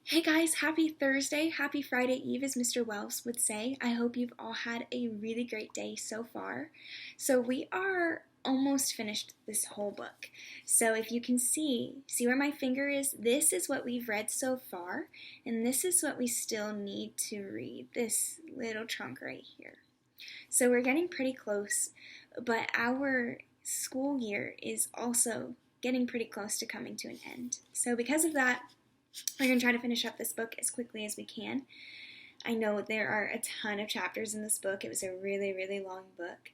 Hey guys, happy Thursday, happy Friday Eve, as Mr. Wells would say. I hope you've all had a really great day so far. So we are almost finished this whole book. So if you can see where my finger is, this is what we've read so far, and this is what we still need to read, this little chunk right here. So we're getting pretty close, but our school year is also getting pretty close to coming to an end. So because of that, we're going to try to finish up this book as quickly as we can. I know there are a ton of chapters in this book. It was a really, really long book,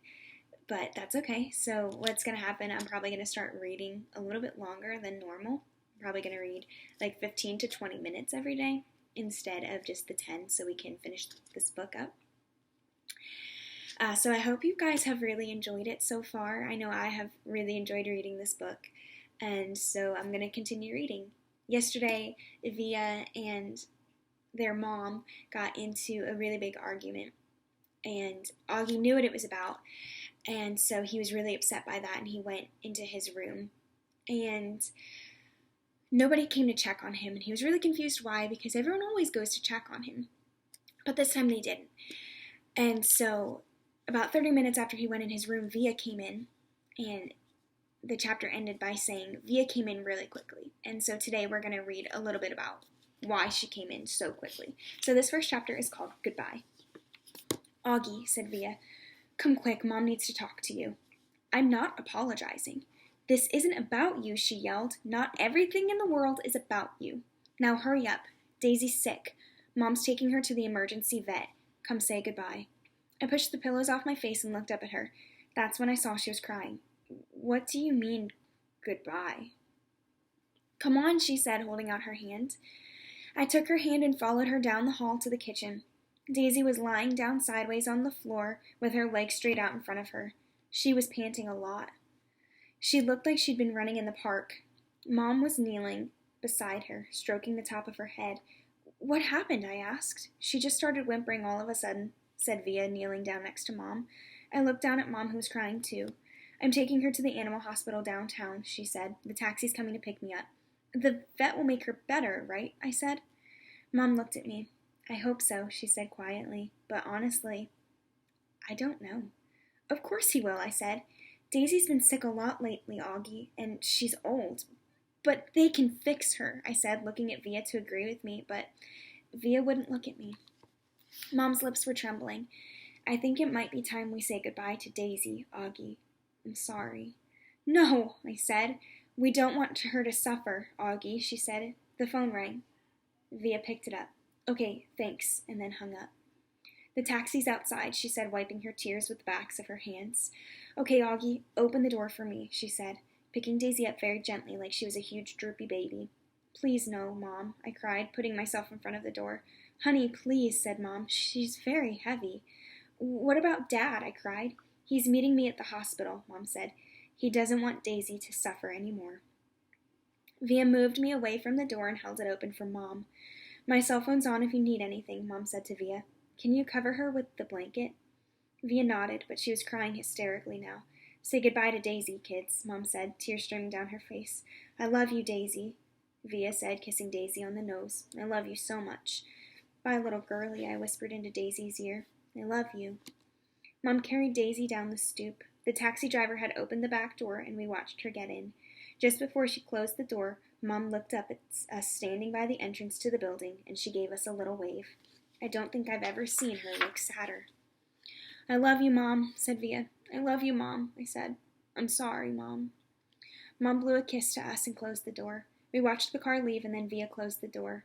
but that's okay. So what's going to happen, I'm probably going to start reading a little bit longer than normal. I'm probably going to read like 15 to 20 minutes every day instead of just the 10 so we can finish this book up. So I hope you guys have really enjoyed it so far. I know I have really enjoyed reading this book, and so I'm going to continue reading. Yesterday, Via and their mom got into a really big argument, and Augie knew what it was about, and so he was really upset by that, and he went into his room, and nobody came to check on him, and he was really confused why, because everyone always goes to check on him, but this time they didn't. And so about 30 minutes after he went in his room, Via came in, and the chapter ended by saying Via came in really quickly. And so today we're going to read a little bit about why she came in so quickly. So this first chapter is called Goodbye. Augie, said Via, come quick, Mom needs to talk to you. I'm not apologizing. This isn't about you, she yelled. Not everything in the world is about you. Now hurry up. Daisy's sick. Mom's taking her to the emergency vet. Come say goodbye. I pushed the pillows off my face and looked up at her. That's when I saw she was crying. What do you mean, goodbye? Come on, she said, holding out her hand. I took her hand and followed her down the hall to the kitchen. Daisy was lying down sideways on the floor with her legs straight out in front of her. She was panting a lot. She looked like she'd been running in the park. Mom was kneeling beside her, stroking the top of her head. What happened? I asked. She just started whimpering all of a sudden, said Via, kneeling down next to Mom. I looked down at Mom, who was crying too. I'm taking her to the animal hospital downtown, she said. The taxi's coming to pick me up. The vet will make her better, right? I said. Mom looked at me. I hope so, she said quietly. But honestly, I don't know. Of course he will, I said. Daisy's been sick a lot lately, Augie, and she's old. But they can fix her, I said, looking at Via to agree with me, but Via wouldn't look at me. Mom's lips were trembling. I think it might be time we say goodbye to Daisy, Augie. I'm sorry. No, I said. We don't want her to suffer, Augie, she said. The phone rang. Via picked it up. Okay, thanks, and then hung up. The taxi's outside, she said, wiping her tears with the backs of her hands. Okay, Augie, open the door for me, she said, picking Daisy up very gently like she was a huge droopy baby. Please no, Mom, I cried, putting myself in front of the door. Honey, please, said Mom. She's very heavy. What about Dad? I cried. He's meeting me at the hospital, Mom said. He doesn't want Daisy to suffer anymore. Via moved me away from the door and held it open for Mom. My cell phone's on if you need anything, Mom said to Via. Can you cover her with the blanket? Via nodded, but she was crying hysterically now. Say goodbye to Daisy, kids, Mom said, tears streaming down her face. I love you, Daisy, Via said, kissing Daisy on the nose. I love you so much. Bye, little girlie, I whispered into Daisy's ear. I love you. Mom carried Daisy down the stoop. The taxi driver had opened the back door, and we watched her get in. Just before she closed the door, Mom looked up at us standing by the entrance to the building, and she gave us a little wave. I don't think I've ever seen her look sadder. I love you, Mom, said Via. I love you, Mom, I said. I'm sorry, Mom. Mom blew a kiss to us and closed the door. We watched the car leave, and then Via closed the door.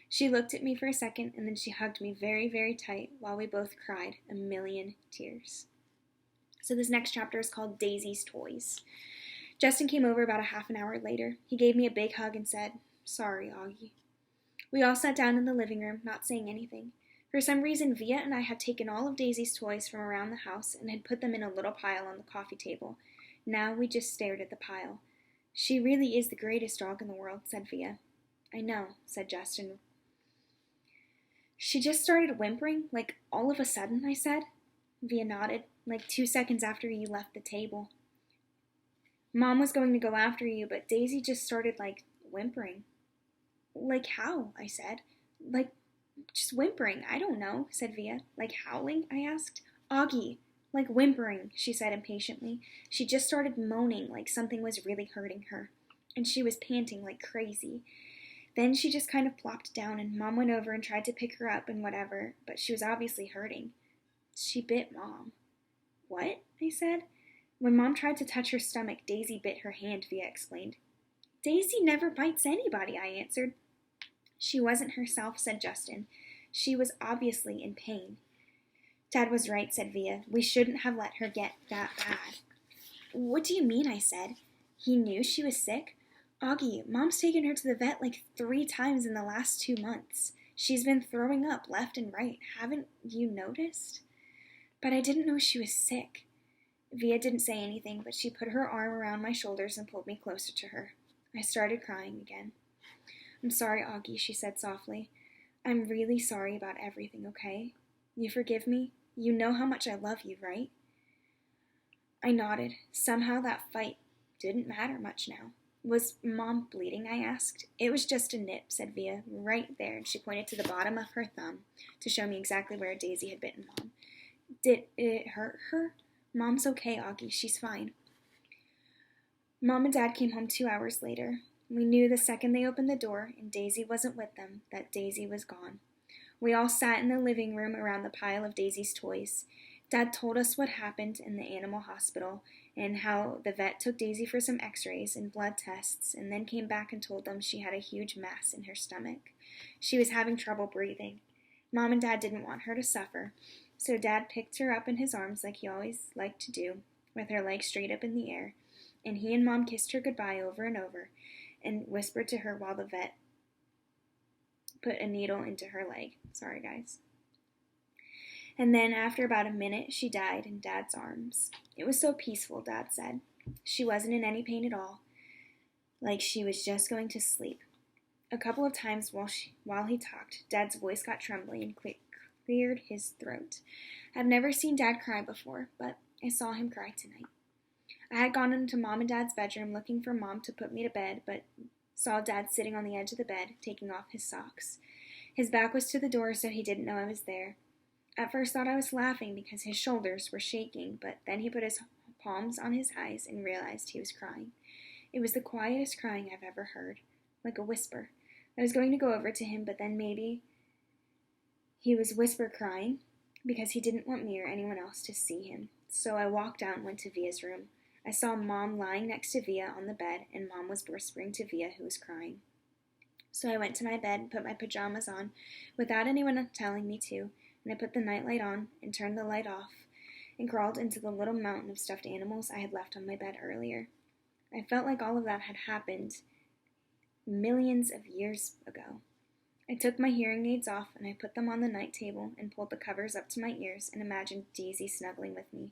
She looked at me for a second, and then she hugged me very, very tight while we both cried a million tears. So this next chapter is called Daisy's Toys. Justin came over about a half an hour later. He gave me a big hug and said, Sorry, Augie. We all sat down in the living room, not saying anything. For some reason, Via and I had taken all of Daisy's toys from around the house and had put them in a little pile on the coffee table. Now we just stared at the pile. She really is the greatest dog in the world, said Via. I know, said Justin. She just started whimpering, like all of a sudden, I said. Via nodded, like 2 seconds after you left the table. Mom was going to go after you, but Daisy just started, whimpering. Like how? I said. Like, just whimpering. I don't know, said Via. Like howling? I asked. Augie, like whimpering, she said impatiently. She just started moaning like something was really hurting her, and she was panting like crazy. Then she just kind of plopped down, and Mom went over and tried to pick her up and whatever, but she was obviously hurting. She bit Mom. What? I said. When Mom tried to touch her stomach, Daisy bit her hand, Via explained. Daisy never bites anybody, I answered. She wasn't herself, said Justin. She was obviously in pain. Dad was right, said Via. We shouldn't have let her get that bad. What do you mean, I said. He knew she was sick? Augie, Mom's taken her to the vet like 3 times in the last 2 months. She's been throwing up left and right. Haven't you noticed? But I didn't know she was sick. Via didn't say anything, but she put her arm around my shoulders and pulled me closer to her. I started crying again. I'm sorry, Augie, she said softly. I'm really sorry about everything, okay? You forgive me? You know how much I love you, right? I nodded. Somehow that fight didn't matter much now. Was Mom bleeding, I asked. It was just a nip, said Via, right there, and she pointed to the bottom of her thumb to show me exactly where Daisy had bitten Mom. Did it hurt her? Mom's okay, Augie. She's fine. Mom and Dad came home 2 hours later. We knew the second they opened the door and Daisy wasn't with them that Daisy was gone. We all sat in the living room around the pile of Daisy's toys. Dad told us what happened in the animal hospital and how the vet took Daisy for some x-rays and blood tests and then came back and told them she had a huge mass in her stomach. She was having trouble breathing. Mom and Dad didn't want her to suffer, so Dad picked her up in his arms like he always liked to do, with her legs straight up in the air, and he and Mom kissed her goodbye over and over and whispered to her while the vet put a needle into her leg. Sorry, guys. And then after about a minute, she died in Dad's arms. It was so peaceful, Dad said. She wasn't in any pain at all, like she was just going to sleep. A couple of times while he talked, Dad's voice got trembly and cleared his throat. I've never seen Dad cry before, but I saw him cry tonight. I had gone into Mom and Dad's bedroom looking for Mom to put me to bed, but saw Dad sitting on the edge of the bed, taking off his socks. His back was to the door, so he didn't know I was there. At first thought I was laughing because his shoulders were shaking, but then he put his palms on his eyes and realized he was crying. It was the quietest crying I've ever heard, like a whisper. I was going to go over to him, but then maybe he was whisper crying because he didn't want me or anyone else to see him. So I walked out and went to Via's room. I saw Mom lying next to Via on the bed, and Mom was whispering to Via, who was crying. So I went to my bed and put my pajamas on without anyone telling me to, and I put the nightlight on and turned the light off and crawled into the little mountain of stuffed animals I had left on my bed earlier. I felt like all of that had happened millions of years ago. I took my hearing aids off and I put them on the night table and pulled the covers up to my ears and imagined Daisy snuggling with me,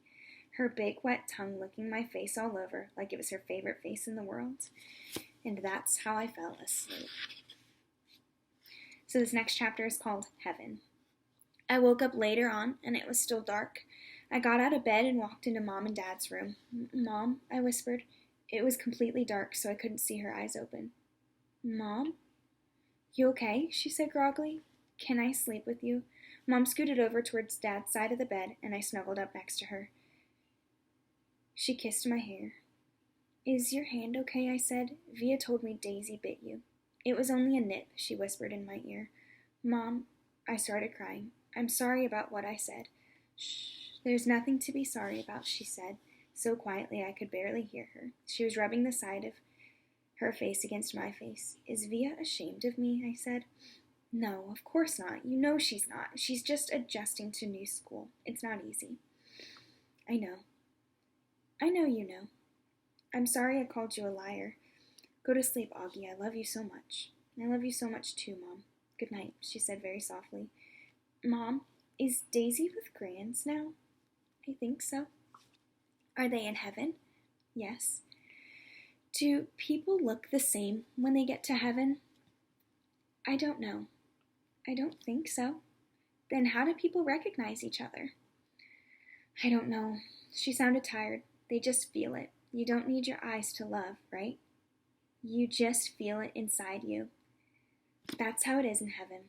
her big wet tongue licking my face all over like it was her favorite face in the world. And that's how I fell asleep. So this next chapter is called Heaven. I woke up later on and it was still dark. I got out of bed and walked into Mom and Dad's room. Mom, I whispered. It was completely dark, so I couldn't see her eyes open. Mom? You okay? She said groggily. Can I sleep with you? Mom scooted over towards Dad's side of the bed and I snuggled up next to her. She kissed my hair. Is your hand okay? I said. Via told me Daisy bit you. It was only a nip, she whispered in my ear. Mom, I started crying. I'm sorry about what I said. Shh, there's nothing to be sorry about, she said, so quietly I could barely hear her. She was rubbing the side of her face against my face. Is Via ashamed of me? I said. No, of course not. You know she's not. She's just adjusting to new school. It's not easy. I know. I know you know. I'm sorry I called you a liar. Go to sleep, Augie. I love you so much. I love you so much too, Mom. Good night, she said very softly. Mom, is Daisy with Grands now? I think so. Are they in heaven? Yes. Do people look the same when they get to heaven? I don't know. I don't think so. Then how do people recognize each other? I don't know. She sounded tired. They just feel it. You don't need your eyes to love, right? You just feel it inside you. That's how it is in heaven.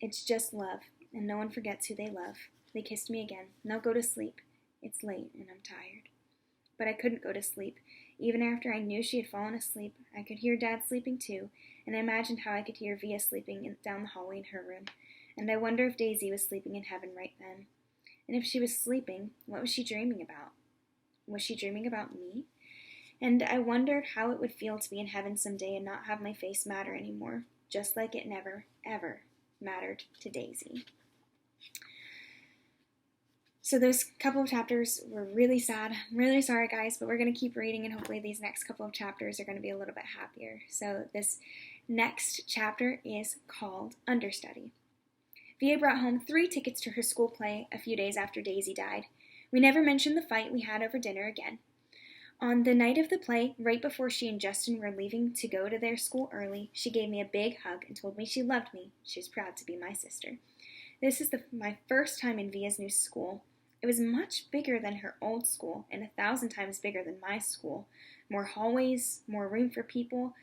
It's just love, and no one forgets who they love. They kissed me again. Now go to sleep. It's late, and I'm tired. But I couldn't go to sleep. Even after I knew she had fallen asleep, I could hear Dad sleeping too, and I imagined how I could hear Via sleeping down the hallway in her room. And I wonder if Daisy was sleeping in heaven right then. And if she was sleeping, what was she dreaming about? Was she dreaming about me? And I wondered how it would feel to be in heaven someday and not have my face matter anymore, just like it never, ever mattered to Daisy. So those couple of chapters were really sad. I'm really sorry, guys, but we're going to keep reading, and hopefully these next couple of chapters are going to be a little bit happier. So this next chapter is called Understudy. Via brought home 3 tickets to her school play a few days after Daisy died. We never mentioned the fight we had over dinner again. On the night of the play, right before she and Justin were leaving to go to their school early, she gave me a big hug and told me she loved me. She was proud to be my sister. This is my first time in Via's new school. It was much bigger than her old school and 1,000 times bigger than my school. More hallways, more room for people.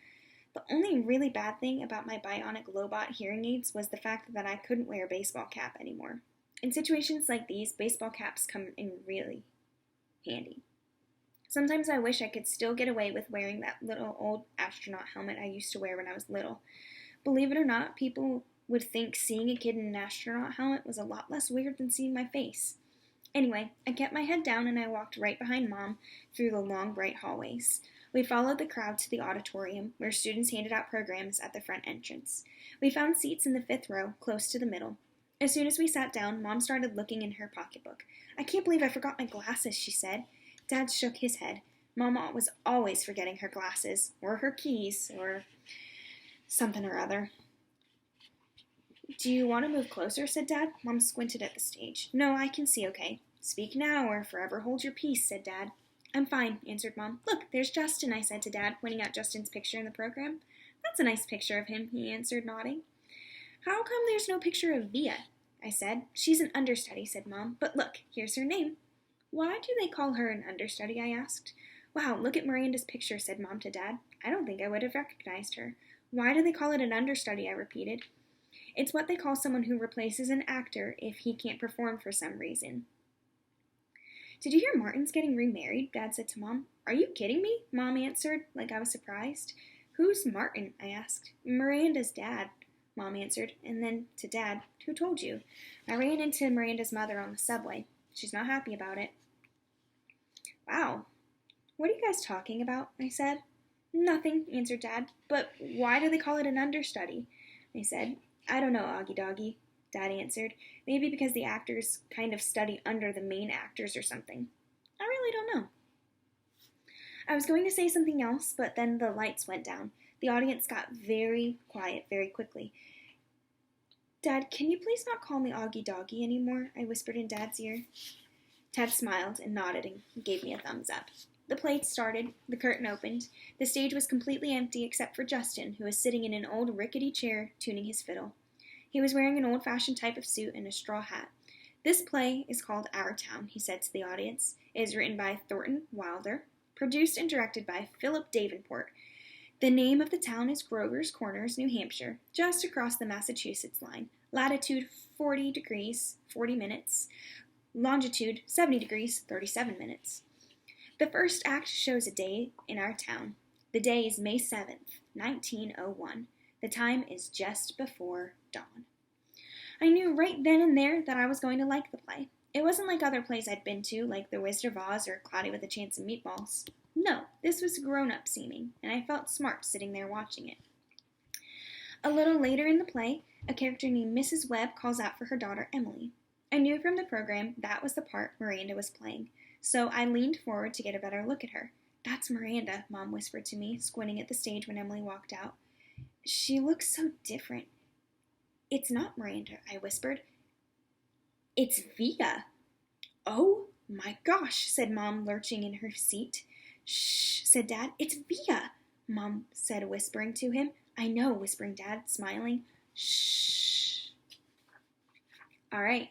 The only really bad thing about my bionic Lobot hearing aids was the fact that I couldn't wear a baseball cap anymore. In situations like these, baseball caps come in really handy. Sometimes I wish I could still get away with wearing that little old astronaut helmet I used to wear when I was little. Believe it or not, people would think seeing a kid in an astronaut helmet was a lot less weird than seeing my face. Anyway, I kept my head down and I walked right behind Mom through the long, bright hallways. We followed the crowd to the auditorium, where students handed out programs at the front entrance. We found seats in the 5th row, close to the middle. As soon as we sat down, Mom started looking in her pocketbook. "I can't believe I forgot my glasses," she said. Dad shook his head. Mama was always forgetting her glasses, or her keys, or something or other. "Do you want to move closer?" said Dad. Mom squinted at the stage. "No, I can see okay." "Speak now, or forever hold your peace," said Dad. "I'm fine," answered Mom. "Look, there's Justin," I said to Dad, pointing out Justin's picture in the program. "That's a nice picture of him," he answered, nodding. "How come there's no picture of Via?" I said. "She's an understudy," said Mom. "But look, here's her name." "Why do they call her an understudy?" I asked. "Wow, look at Miranda's picture," said Mom to Dad. "I don't think I would have recognized her." "Why do they call it an understudy?" I repeated. "It's what they call someone who replaces an actor if he can't perform for some reason." "Did you hear Martin's getting remarried?" Dad said to Mom. "Are you kidding me?" Mom answered, like I was surprised. "Who's Martin?" I asked. "Miranda's dad," Mom answered, and then to Dad, "Who told you?" "I ran into Miranda's mother on the subway. She's not happy about it." "Wow. What are you guys talking about?" I said. "Nothing," answered Dad. "But why do they call it an understudy?" I said. "I don't know, Augie Doggy," Dad answered. "Maybe because the actors kind of study under the main actors or something. I really don't know." I was going to say something else, but then the lights went down. The audience got very quiet very quickly. "Dad, can you please not call me Augie Doggy anymore?" I whispered in Dad's ear. Dad smiled and nodded and gave me a thumbs up. The play started, the curtain opened. The stage was completely empty except for Justin, who was sitting in an old rickety chair tuning his fiddle. He was wearing an old-fashioned type of suit and a straw hat. "This play is called Our Town," he said to the audience. "It is written by Thornton Wilder, produced and directed by Philip Davenport. The name of the town is Grover's Corners, New Hampshire, just across the Massachusetts line. Latitude 40 degrees, 40 minutes. Longitude 70 degrees, 37 minutes. The first act shows a day in our town. The day is May 7th, 1901. The time is just before dawn." I knew right then and there that I was going to like the play. It wasn't like other plays I'd been to, like The Wizard of Oz or Cloudy with a Chance of Meatballs. No, this was grown-up seeming, and I felt smart sitting there watching it. A little later in the play, a character named Mrs. Webb calls out for her daughter Emily. I knew from the program that was the part Miranda was playing, so I leaned forward to get a better look at her. "That's Miranda," Mom whispered to me, squinting at the stage when Emily walked out. "She looks so different." "It's not Miranda," I whispered. "It's Via." "Oh my gosh," said Mom, lurching in her seat. "Shh," said Dad. "It's Via," Mom said, whispering to him. "I know," whispering Dad, smiling. "Shh." All right.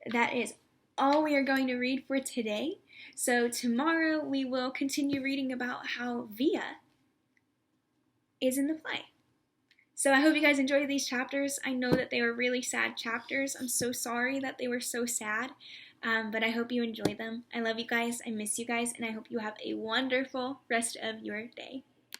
That is all we are going to read for today. So tomorrow we will continue reading about how Via is in the play. So I hope you guys enjoyed these chapters. I know that they were really sad chapters. I'm so sorry that they were so sad, but I hope you enjoy them. I love you guys. I miss you guys, and I hope you have a wonderful rest of your day.